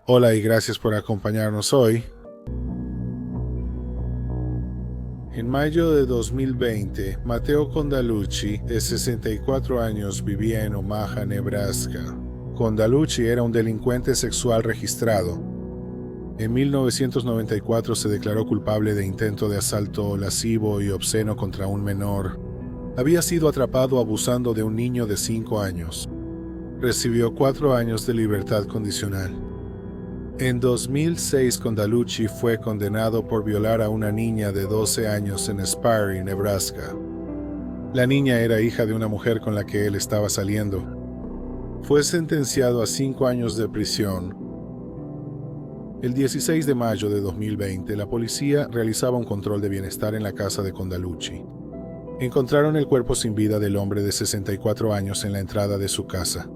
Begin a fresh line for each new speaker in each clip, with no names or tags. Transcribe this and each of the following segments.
Hola y gracias por acompañarnos hoy. En mayo de 2020, Matteo Condalucci, de 64 años, vivía en Omaha, Nebraska. Condalucci era un delincuente sexual registrado. En 1994 se declaró culpable de intento de asalto lascivo y obsceno contra un menor. Había sido atrapado abusando de un niño de 5 años. Recibió 4 años de libertad condicional. En 2006, Condalucci fue condenado por violar a una niña de 12 años en Sparry, Nebraska. La niña era hija de una mujer con la que él estaba saliendo. Fue sentenciado a 5 años de prisión. El 16 de mayo de 2020, la policía realizaba un control de bienestar en la casa de Condalucci. Encontraron el cuerpo sin vida del hombre de 64 años en la entrada de su casa.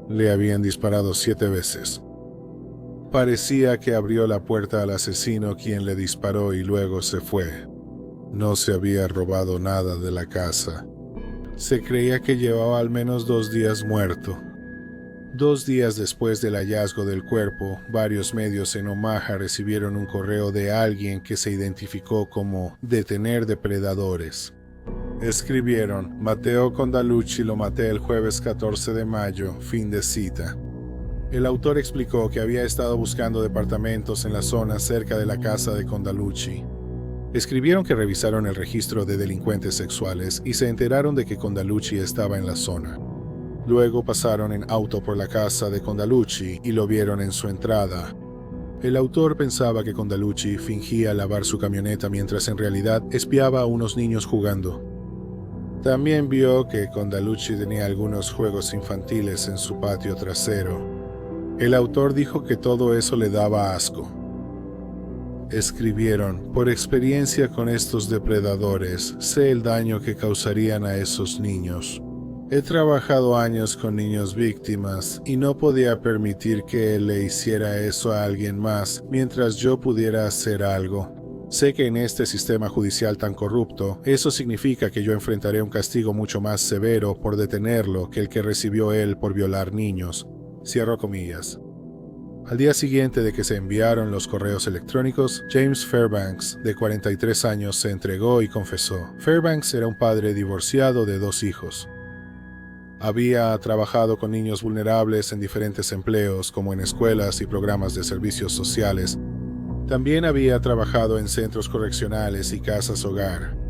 Le habían disparado 7 veces. Parecía que abrió la puerta al asesino, quien le disparó y luego se fue. No se había robado nada de la casa. Se creía que llevaba al menos 2 días muerto. 2 días después del hallazgo del cuerpo, varios medios en Omaha recibieron un correo de alguien que se identificó como detener depredadores. Escribieron: Matteo Condalucci lo maté el jueves 14 de mayo, fin de cita. El autor explicó que había estado buscando departamentos en la zona cerca de la casa de Condalucci. Escribieron que revisaron el registro de delincuentes sexuales y se enteraron de que Condalucci estaba en la zona. Luego pasaron en auto por la casa de Condalucci y lo vieron en su entrada. El autor pensaba que Condalucci fingía lavar su camioneta mientras en realidad espiaba a unos niños jugando. También vio que Condalucci tenía algunos juegos infantiles en su patio trasero. El autor dijo que todo eso le daba asco. Escribieron: por experiencia con estos depredadores, sé el daño que causarían a esos niños. He trabajado años con niños víctimas y no podía permitir que él le hiciera eso a alguien más mientras yo pudiera hacer algo. Sé que en este sistema judicial tan corrupto, eso significa que yo enfrentaré un castigo mucho más severo por detenerlo que el que recibió él por violar niños. Cierro comillas. Al día siguiente de que se enviaron los correos electrónicos, James Fairbanks, de 43 años, se entregó y confesó. Fairbanks era un padre divorciado de 2 hijos. Había trabajado con niños vulnerables en diferentes empleos, como en escuelas y programas de servicios sociales. También había trabajado en centros correccionales y casas hogar.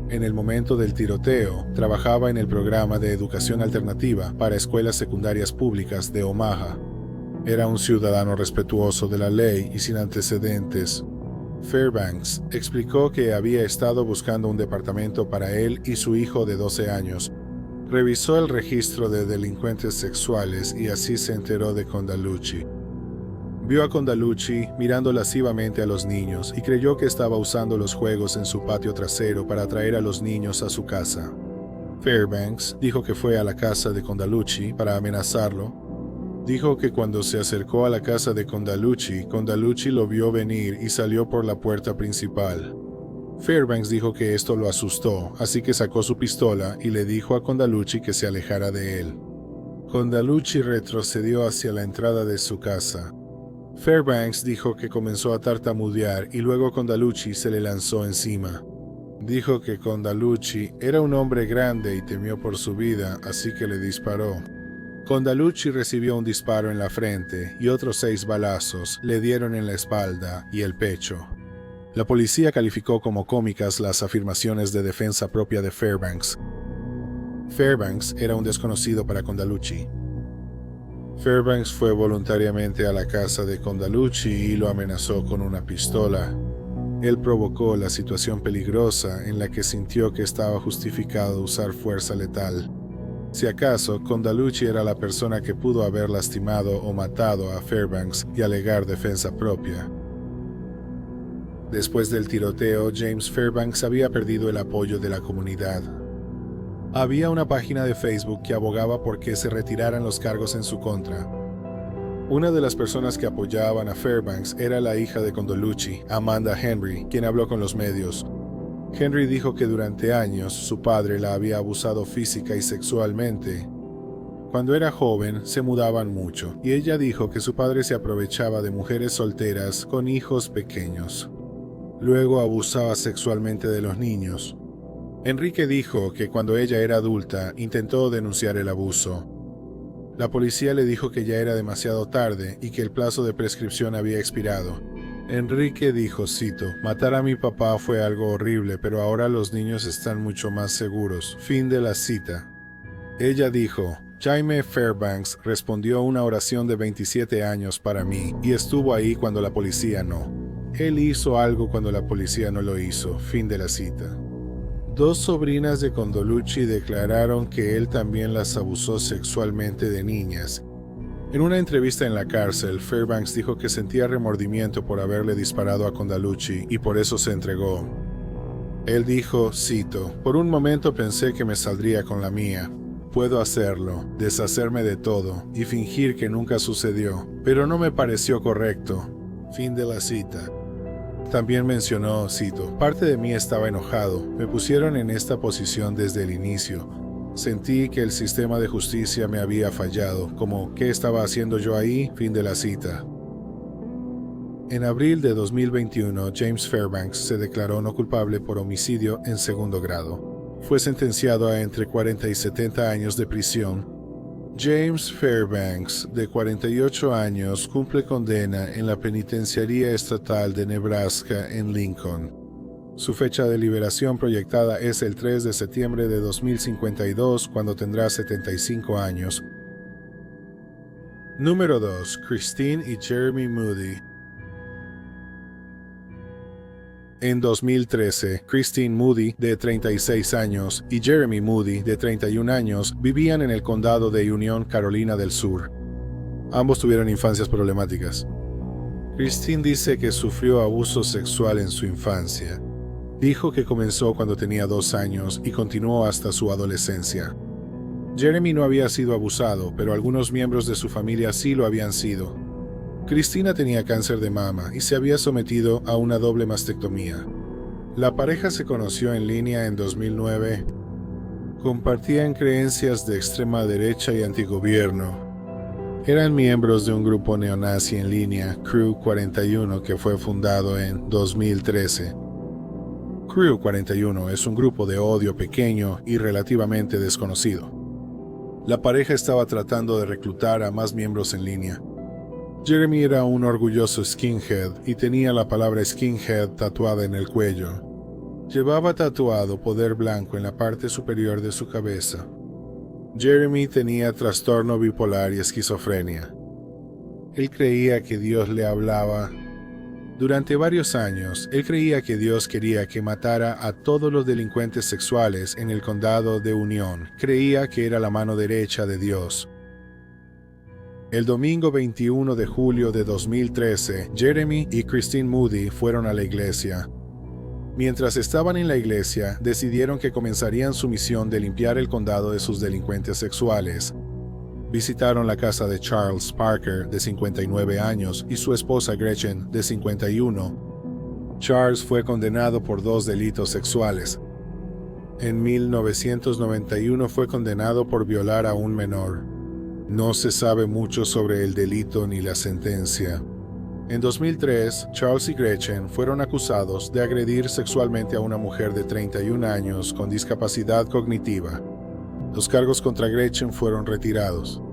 En el momento del tiroteo, trabajaba en el programa de educación alternativa para escuelas secundarias públicas de Omaha. Era un ciudadano respetuoso de la ley y sin antecedentes. Fairbanks explicó que había estado buscando un departamento para él y su hijo de 12 años. Revisó el registro de delincuentes sexuales y así se enteró de Condalucci. Vio a Condalucci mirando lascivamente a los niños y creyó que estaba usando los juegos en su patio trasero para atraer a los niños a su casa. Fairbanks dijo que fue a la casa de Condalucci para amenazarlo. Dijo que cuando se acercó a la casa de Condalucci, Condalucci lo vio venir y salió por la puerta principal. Fairbanks dijo que esto lo asustó, así que sacó su pistola y le dijo a Condalucci que se alejara de él. Condalucci retrocedió hacia la entrada de su casa. Fairbanks dijo que comenzó a tartamudear y luego Condalucci se le lanzó encima. Dijo que Condalucci era un hombre grande y temió por su vida, así que le disparó. Condalucci recibió un disparo en la frente y otros 6 balazos le dieron en la espalda y el pecho. La policía calificó como cómicas las afirmaciones de defensa propia de Fairbanks. Fairbanks era un desconocido para Condalucci. Fairbanks fue voluntariamente a la casa de Condalucci y lo amenazó con una pistola. Él provocó la situación peligrosa en la que sintió que estaba justificado usar fuerza letal. Si acaso, Condalucci era la persona que pudo haber lastimado o matado a Fairbanks y alegar defensa propia. Después del tiroteo, James Fairbanks había perdido el apoyo de la comunidad. Había una página de Facebook que abogaba por que se retiraran los cargos en su contra. Una de las personas que apoyaban a Fairbanks era la hija de Condalucci, Amanda Henry, quien habló con los medios. Henry dijo que durante años su padre la había abusado física y sexualmente. Cuando era joven, se mudaban mucho, y ella dijo que su padre se aprovechaba de mujeres solteras con hijos pequeños. Luego abusaba sexualmente de los niños. Enrique dijo que cuando ella era adulta, intentó denunciar el abuso. La policía le dijo que ya era demasiado tarde y que el plazo de prescripción había expirado. Enrique dijo, cito, «Matar a mi papá fue algo horrible, pero ahora los niños están mucho más seguros». Fin de la cita. Ella dijo, «Jaime Fairbanks respondió una oración de 27 años para mí y estuvo ahí cuando la policía no. Él hizo algo cuando la policía no lo hizo». Fin de la cita. Dos sobrinas de Condoleezza declararon que él también las abusó sexualmente de niñas. En una entrevista en la cárcel, Fairbanks dijo que sentía remordimiento por haberle disparado a Condoleezza y por eso se entregó. Él dijo, cito, «Por un momento pensé que me saldría con la mía. Puedo hacerlo, deshacerme de todo y fingir que nunca sucedió, pero no me pareció correcto». Fin de la cita. También mencionó, cito, «Parte de mí estaba enojado. Me pusieron en esta posición desde el inicio. Sentí que el sistema de justicia me había fallado, como ¿qué estaba haciendo yo ahí?». Fin de la cita. En abril de 2021, James Fairbanks se declaró no culpable por homicidio en segundo grado. Fue sentenciado a entre 40 y 70 años de prisión. James Fairbanks, de 48 años, cumple condena en la Penitenciaría Estatal de Nebraska en Lincoln. Su fecha de liberación proyectada es el 3 de septiembre de 2052, cuando tendrá 75 años. Número 2. Christine y Jeremy Moody. En 2013, Christine Moody, de 36 años, y Jeremy Moody, de 31 años, vivían en el condado de Union, Carolina del Sur. Ambos tuvieron infancias problemáticas. Christine dice que sufrió abuso sexual en su infancia. Dijo que comenzó cuando tenía 2 años y continuó hasta su adolescencia. Jeremy no había sido abusado, pero algunos miembros de su familia sí lo habían sido. Cristina tenía cáncer de mama y se había sometido a una doble mastectomía. La pareja se conoció en línea en 2009. Compartían creencias de extrema derecha y antigobierno. Eran miembros de un grupo neonazi en línea, Crew 41, que fue fundado en 2013. Crew 41 es un grupo de odio pequeño y relativamente desconocido. La pareja estaba tratando de reclutar a más miembros en línea. Jeremy era un orgulloso skinhead y tenía la palabra skinhead tatuada en el cuello. Llevaba tatuado poder blanco en la parte superior de su cabeza. Jeremy tenía trastorno bipolar y esquizofrenia. Él creía que Dios le hablaba. Durante varios años, él creía que Dios quería que matara a todos los delincuentes sexuales en el condado de Union. Creía que era la mano derecha de Dios. El domingo 21 de julio de 2013, Jeremy y Christine Moody fueron a la iglesia. Mientras estaban en la iglesia, decidieron que comenzarían su misión de limpiar el condado de sus delincuentes sexuales. Visitaron la casa de Charles Parker, de 59 años, y su esposa Gretchen, de 51. Charles fue condenado por 2 delitos sexuales. En 1991 fue condenado por violar a un menor. No se sabe mucho sobre el delito ni la sentencia. En 2003, Charles y Gretchen fueron acusados de agredir sexualmente a una mujer de 31 años con discapacidad cognitiva. Los cargos contra Gretchen fueron retirados.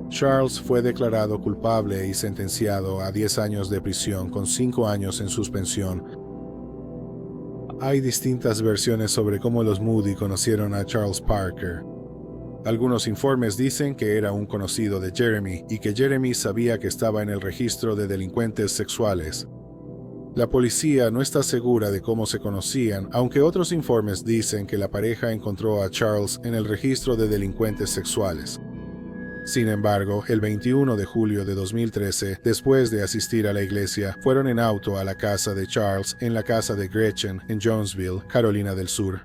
Charles fue declarado culpable y sentenciado a 10 años de prisión con 5 años en suspensión. Hay distintas versiones sobre cómo los Moody conocieron a Charles Parker. Algunos informes dicen que era un conocido de Jeremy y que Jeremy sabía que estaba en el registro de delincuentes sexuales. La policía no está segura de cómo se conocían, aunque otros informes dicen que la pareja encontró a Charles en el registro de delincuentes sexuales. Sin embargo, el 21 de julio de 2013, después de asistir a la iglesia, fueron en auto a la casa de Charles en la casa de Gretchen en Jonesville, Carolina del Sur.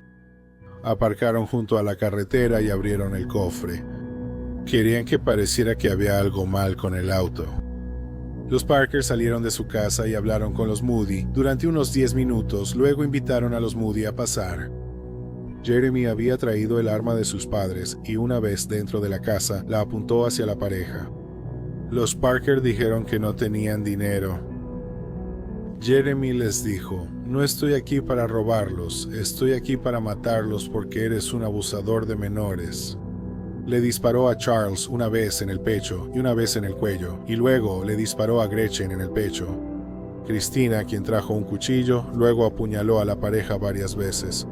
Aparcaron junto a la carretera y abrieron el cofre. Querían que pareciera que había algo mal con el auto. Los Parker salieron de su casa y hablaron con los Moody durante unos 10 minutos, luego invitaron a los Moody a pasar. Jeremy había traído el arma de sus padres y una vez dentro de la casa la apuntó hacia la pareja. Los Parker dijeron que no tenían dinero. Jeremy les dijo: "No estoy aquí para robarlos, estoy aquí para matarlos porque eres un abusador de menores". Le disparó a Charles una vez en el pecho y una vez en el cuello, y luego le disparó a Gretchen en el pecho. Christina, quien trajo un cuchillo, luego apuñaló a la pareja varias veces.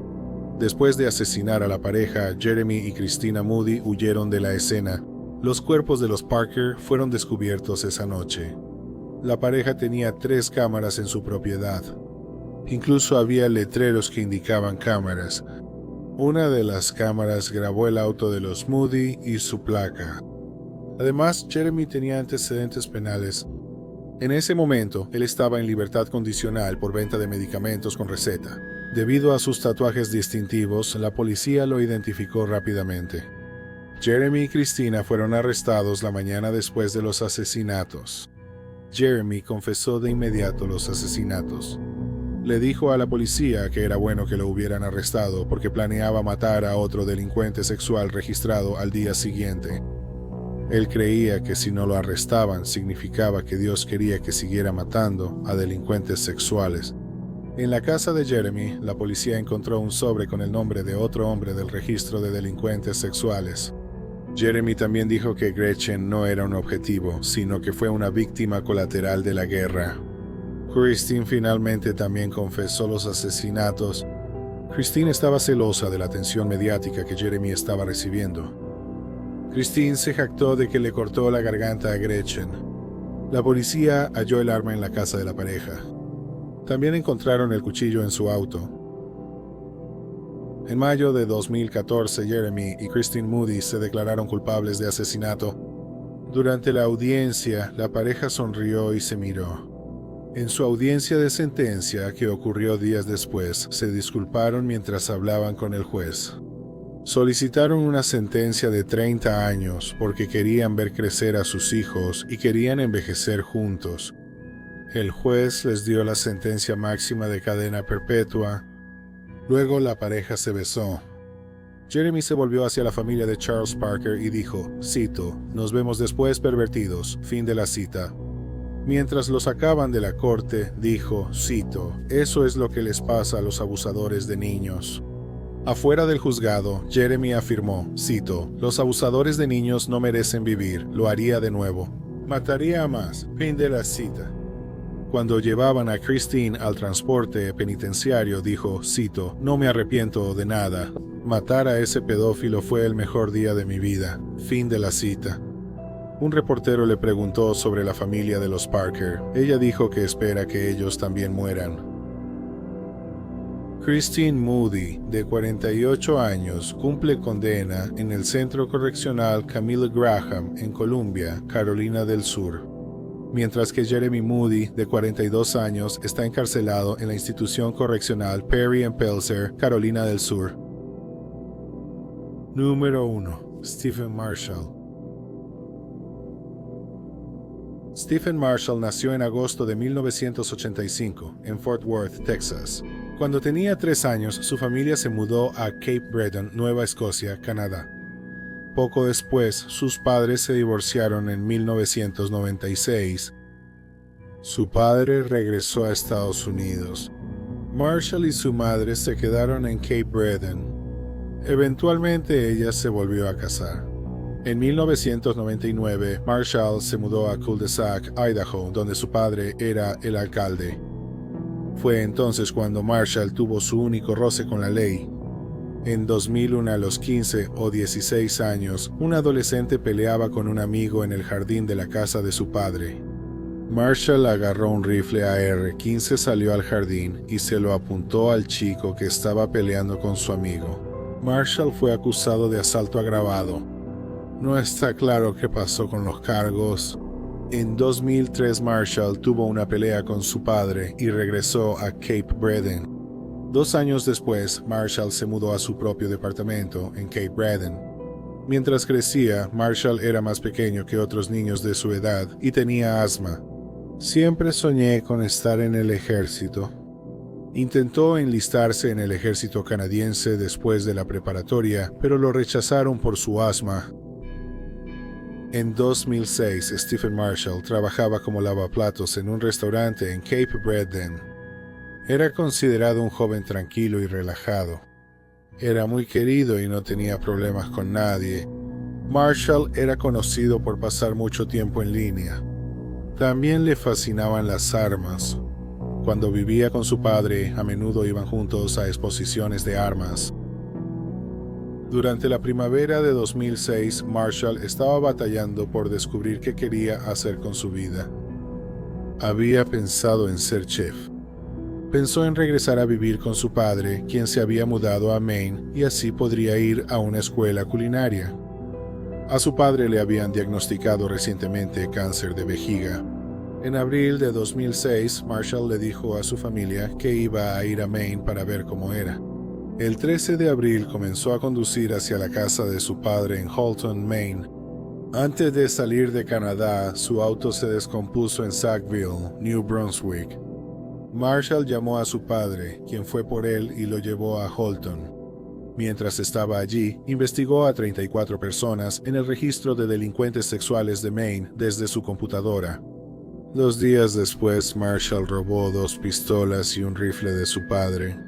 Después de asesinar a la pareja, Jeremy y Christina Moody huyeron de la escena. Los cuerpos de los Parker fueron descubiertos esa noche. La pareja tenía 3 cámaras en su propiedad. Incluso había letreros que indicaban cámaras. Una de las cámaras grabó el auto de los Moody y su placa. Además, Jeremy tenía antecedentes penales. En ese momento, él estaba en libertad condicional por venta de medicamentos con receta. Debido a sus tatuajes distintivos, la policía lo identificó rápidamente. Jeremy y Christina fueron arrestados la mañana después de los asesinatos. Jeremy confesó de inmediato los asesinatos. Le dijo a la policía que era bueno que lo hubieran arrestado porque planeaba matar a otro delincuente sexual registrado al día siguiente. Él creía que si no lo arrestaban significaba que Dios quería que siguiera matando a delincuentes sexuales. En la casa de Jeremy, la policía encontró un sobre con el nombre de otro hombre del registro de delincuentes sexuales. Jeremy también dijo que Gretchen no era un objetivo, sino que fue una víctima colateral de la guerra. Christine finalmente también confesó los asesinatos. Christine estaba celosa de la atención mediática que Jeremy estaba recibiendo. Christine se jactó de que le cortó la garganta a Gretchen. La policía halló el arma en la casa de la pareja. También encontraron el cuchillo en su auto. En mayo de 2014, Jeremy y Christine Moody se declararon culpables de asesinato. Durante la audiencia, la pareja sonrió y se miró. En su audiencia de sentencia, que ocurrió días después, se disculparon mientras hablaban con el juez. Solicitaron una sentencia de 30 años porque querían ver crecer a sus hijos y querían envejecer juntos. El juez les dio la sentencia máxima de cadena perpetua. Luego la pareja se besó. Jeremy se volvió hacia la familia de Charles Parker y dijo, cito, "Nos vemos después, pervertidos. Fin de la cita". Mientras lo sacaban de la corte, dijo, cito, "Eso es lo que les pasa a los abusadores de niños". Afuera del juzgado, Jeremy afirmó, cito, "Los abusadores de niños no merecen vivir, lo haría de nuevo. Mataría a más". Fin de la cita. Cuando llevaban a Christine al transporte penitenciario, dijo, cito, "No me arrepiento de nada. Matar a ese pedófilo fue el mejor día de mi vida". Fin de la cita. Un reportero le preguntó sobre la familia de los Parker. Ella dijo que espera que ellos también mueran. Christine Moody, de 48 años, cumple condena en el Centro Correccional Camille Graham, en Columbia, Carolina del Sur. Mientras que Jeremy Moody, de 42 años, está encarcelado en la institución correccional Perry and Pelzer, Carolina del Sur. Número 1. Stephen Marshall. Stephen Marshall nació en agosto de 1985 en Fort Worth, Texas. Cuando tenía 3 años, su familia se mudó a Cape Breton, Nueva Escocia, Canadá. Poco después, sus padres se divorciaron en 1996. Su padre regresó a Estados Unidos. Marshall y su madre se quedaron en Cape Breton. Eventualmente ella se volvió a casar. En 1999, Marshall se mudó a Cul-de-Sac, Idaho, donde su padre era el alcalde. Fue entonces cuando Marshall tuvo su único roce con la ley. En 2001, a los 15 o 16 años, un adolescente peleaba con un amigo en el jardín de la casa de su padre. Marshall agarró un rifle AR-15, salió al jardín y se lo apuntó al chico que estaba peleando con su amigo. Marshall fue acusado de asalto agravado. No está claro qué pasó con los cargos. En 2003, Marshall tuvo una pelea con su padre y regresó a Cape Breton. 2 años después, Marshall se mudó a su propio departamento en Cape Breton. Mientras crecía, Marshall era más pequeño que otros niños de su edad y tenía asma. Siempre soñé con estar en el ejército. Intentó enlistarse en el ejército canadiense después de la preparatoria, pero lo rechazaron por su asma. En 2006, Stephen Marshall trabajaba como lavaplatos en un restaurante en Cape Breton. Era considerado un joven tranquilo y relajado. Era muy querido y no tenía problemas con nadie. Marshall era conocido por pasar mucho tiempo en línea. También le fascinaban las armas. Cuando vivía con su padre, a menudo iban juntos a exposiciones de armas. Durante la primavera de 2006, Marshall estaba batallando por descubrir qué quería hacer con su vida. Había pensado en ser chef. Pensó en regresar a vivir con su padre, quien se había mudado a Maine, y así podría ir a una escuela culinaria. A su padre le habían diagnosticado recientemente cáncer de vejiga. En abril de 2006, Marshall le dijo a su familia que iba a ir a Maine para ver cómo era. El 13 de abril comenzó a conducir hacia la casa de su padre en Halton, Maine. Antes de salir de Canadá, su auto se descompuso en Sackville, New Brunswick. Marshall llamó a su padre, quien fue por él y lo llevó a Halton. Mientras estaba allí, investigó a 34 personas en el registro de delincuentes sexuales de Maine desde su computadora. 2 días después, Marshall robó 2 pistolas y un rifle de su padre.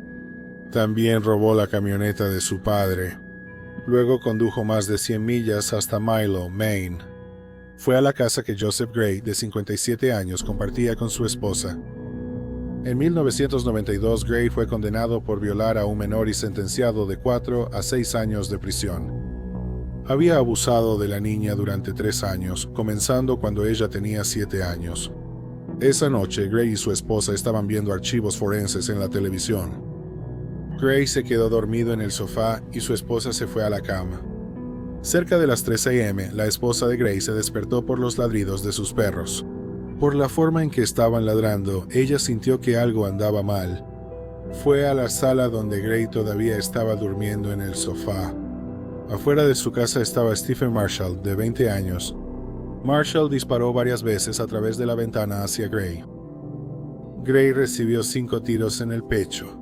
También robó la camioneta de su padre. Luego condujo más de 100 millas hasta Milo, Maine. Fue a la casa que Joseph Gray, de 57 años, compartía con su esposa. En 1992, Gray fue condenado por violar a un menor y sentenciado de 4 a 6 años de prisión. Había abusado de la niña durante 3 años, comenzando cuando ella tenía 7 años. Esa noche, Gray y su esposa estaban viendo archivos forenses en la televisión. Gray se quedó dormido en el sofá y su esposa se fue a la cama. Cerca de las 3 a.m., la esposa de Gray se despertó por los ladridos de sus perros. Por la forma en que estaban ladrando, ella sintió que algo andaba mal. Fue a la sala donde Gray todavía estaba durmiendo en el sofá. Afuera de su casa estaba Stephen Marshall, de 20 años. Marshall disparó varias veces a través de la ventana hacia Gray. Gray recibió 5 tiros en el pecho.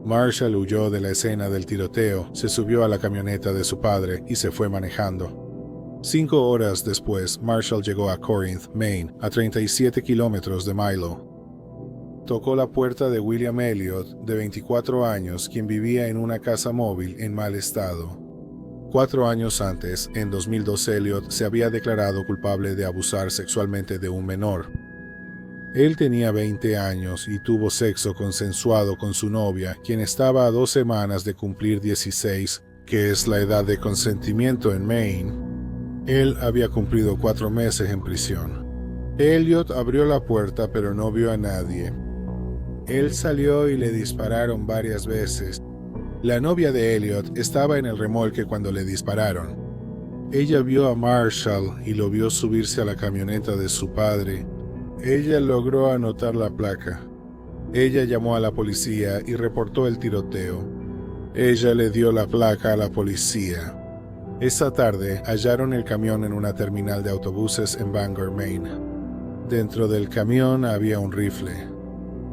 Marshall huyó de la escena del tiroteo, se subió a la camioneta de su padre y se fue manejando. 5 horas después, Marshall llegó a Corinth, Maine, a 37 kilómetros de Milo. Tocó la puerta de William Elliott, de 24 años, quien vivía en una casa móvil en mal estado. 4 años antes, en 2002, Elliott se había declarado culpable de abusar sexualmente de un menor. Él tenía 20 años y tuvo sexo consensuado con su novia, quien estaba a 2 semanas de cumplir 16, que es la edad de consentimiento en Maine. Él había cumplido 4 meses en prisión. Elliott abrió la puerta pero no vio a nadie. Él salió y le dispararon varias veces. La novia de Elliott estaba en el remolque cuando le dispararon. Ella vio a Marshall y lo vio subirse a la camioneta de su padre. Ella logró anotar la placa. Ella llamó a la policía y reportó el tiroteo. Ella le dio la placa a la policía. Esa tarde hallaron el camión en una terminal de autobuses en Bangor, Maine. Dentro del camión había un rifle.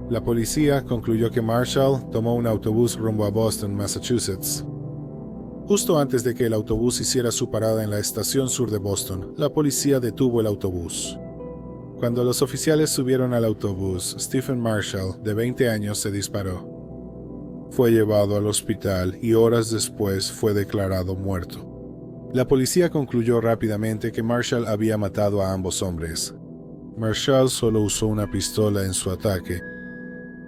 La policía concluyó que Marshall tomó un autobús rumbo a Boston, Massachusetts. Justo antes de que el autobús hiciera su parada en la estación sur de Boston, la policía detuvo el autobús. Cuando los oficiales subieron al autobús, Stephen Marshall, de 20 años, se disparó. Fue llevado al hospital y horas después fue declarado muerto. La policía concluyó rápidamente que Marshall había matado a ambos hombres. Marshall solo usó una pistola en su ataque.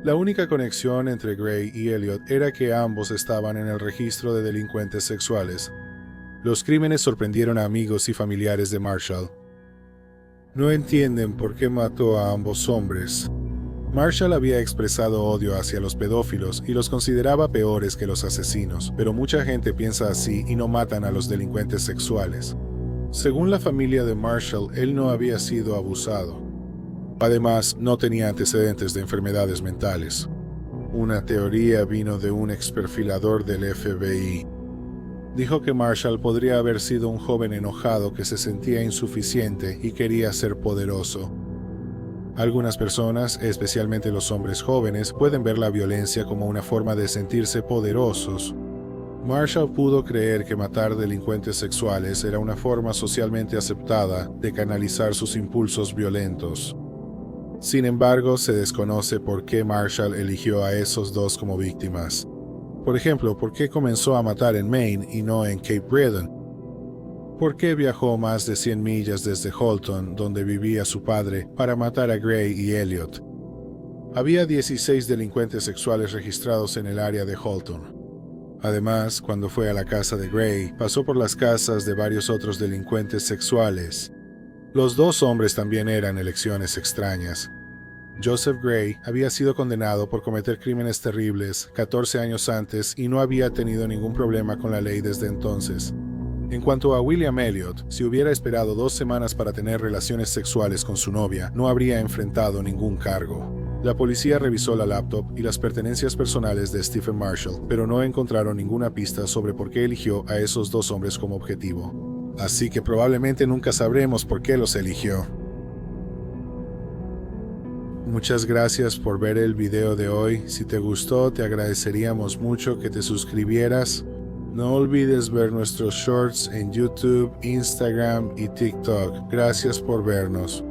La única conexión entre Gray y Elliott era que ambos estaban en el registro de delincuentes sexuales. Los crímenes sorprendieron a amigos y familiares de Marshall. No entienden por qué mató a ambos hombres. Marshall había expresado odio hacia los pedófilos y los consideraba peores que los asesinos, pero mucha gente piensa así y no matan a los delincuentes sexuales. Según la familia de Marshall, él no había sido abusado. Además, no tenía antecedentes de enfermedades mentales. Una teoría vino de un experfilador del FBI. Dijo que Marshall podría haber sido un joven enojado que se sentía insuficiente y quería ser poderoso. Algunas personas, especialmente los hombres jóvenes, pueden ver la violencia como una forma de sentirse poderosos. Marshall pudo creer que matar delincuentes sexuales era una forma socialmente aceptada de canalizar sus impulsos violentos. Sin embargo, se desconoce por qué Marshall eligió a esos dos como víctimas. Por ejemplo, ¿por qué comenzó a matar en Maine y no en Cape Breton? ¿Por qué viajó más de 100 millas desde Holton, donde vivía su padre, para matar a Gray y Elliot? Había 16 delincuentes sexuales registrados en el área de Holton. Además, cuando fue a la casa de Gray, pasó por las casas de varios otros delincuentes sexuales. Los dos hombres también eran elecciones extrañas. Joseph Gray había sido condenado por cometer crímenes terribles 14 años antes y no había tenido ningún problema con la ley desde entonces. En cuanto a William Elliot, si hubiera esperado 2 semanas para tener relaciones sexuales con su novia, no habría enfrentado ningún cargo. La policía revisó la laptop y las pertenencias personales de Stephen Marshall, pero no encontraron ninguna pista sobre por qué eligió a esos dos hombres como objetivo. Así que probablemente nunca sabremos por qué los eligió. Muchas gracias por ver el video de hoy. Si te gustó, te agradeceríamos mucho que te suscribieras. No olvides ver nuestros shorts en YouTube, Instagram y TikTok. Gracias por vernos.